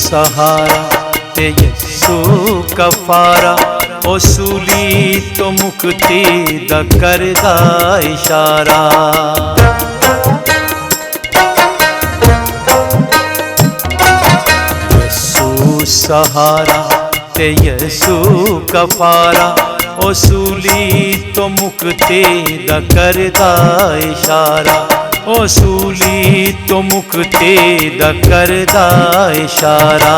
सहारा ते यसू कफारा, ओ सूली तो मुक्ति दा करदा इशारा। यसू सहारा ते यसू कफारा, ओ सूली तो मुक्ति दा करदा इशारा, ओ सूली तो मुक्ति दा करदा इशारा।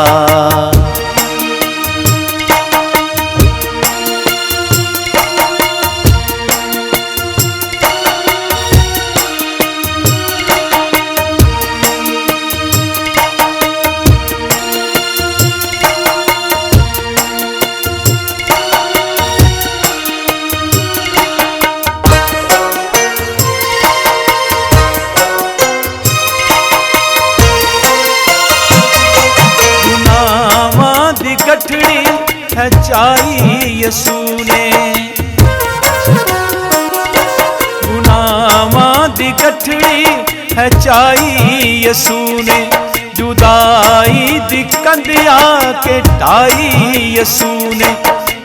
गठड़ी है चाई यसू ने, गुनामा दी गठड़ी है चाई यसू ने, जुदाई दी कंधिया के टाई यसू ने,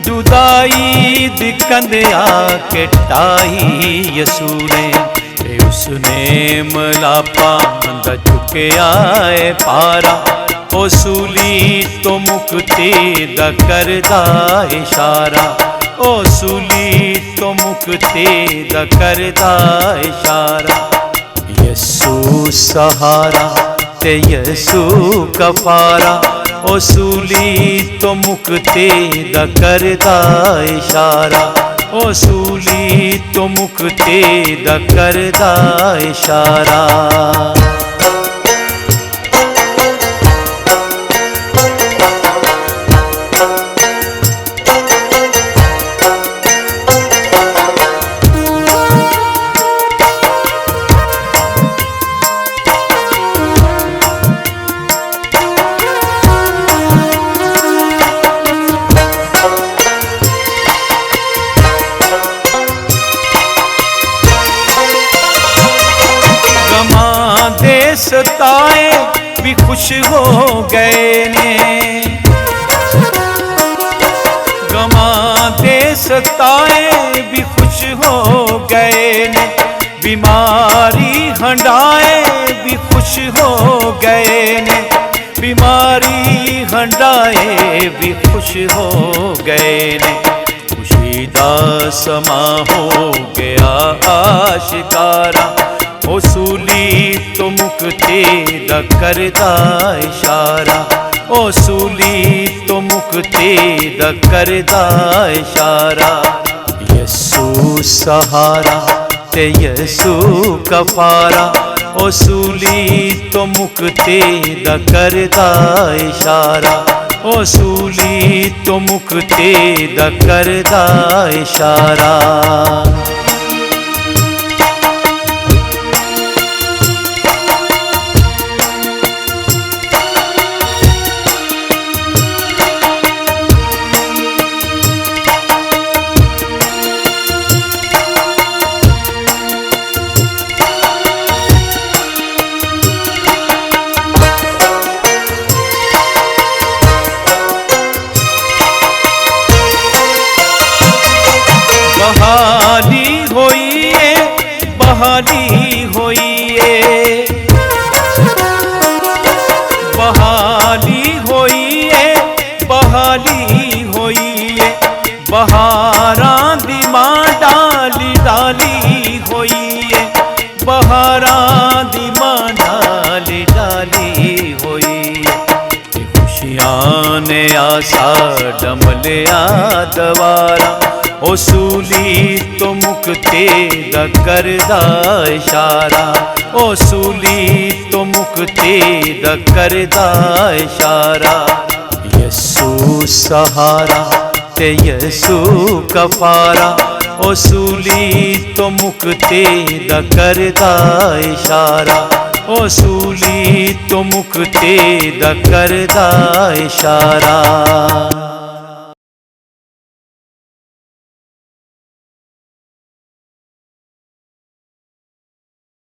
जुदाई दी कंधिया के टाई यसू ने। उसने मलापा दा चुकया है पारा, ओ सूली तो मुक्ति दा करदा इशारा, ओ सूली तो मुक्ति दा करदा इशारा। यसू सहारा ते यसू कफारा, ओ सूली तो मुक्ति दा करदा इशारा, ओ सूली तो मुक्ति दा करदा इशारा। सताए भी खुश हो गए ने, गमा दे सताए भी खुश हो गए ने, बीमारी हंडाए भी खुश हो गए ने, बीमारी हंडाए भी खुश हो गए ने। खुशी दा समा हो गया आशिकारा, ओ सूली तो मुक्ति दा करदा इशारा, ओ सूली तो मुक्ति दा करदा इशारा। यसू सहारा ते यसू कफारा, ओ सूली तो मुक्ति दा करदा इशारा, ओ सूली तो मुक्ति दा करदा इशारा। बहाली होइए, बहाली होइए, बहाली होइए, बहाली होइए, बहारां दी मां डाली डाली होइए, बहारां दी मां डाली डाली होइए। खुशियां ने आसा डमलिया दवारा, ओ सूली तो मुक्ति दा करदा इशारा, ओ सूली तो मुक्ति दा करदा इशारा। यसू सहारा ते यसू कफारा, ओ सूली तो मुक्ति दा करदा इशारा, ओ सूली तो मुक्ति दा करदा इशारा।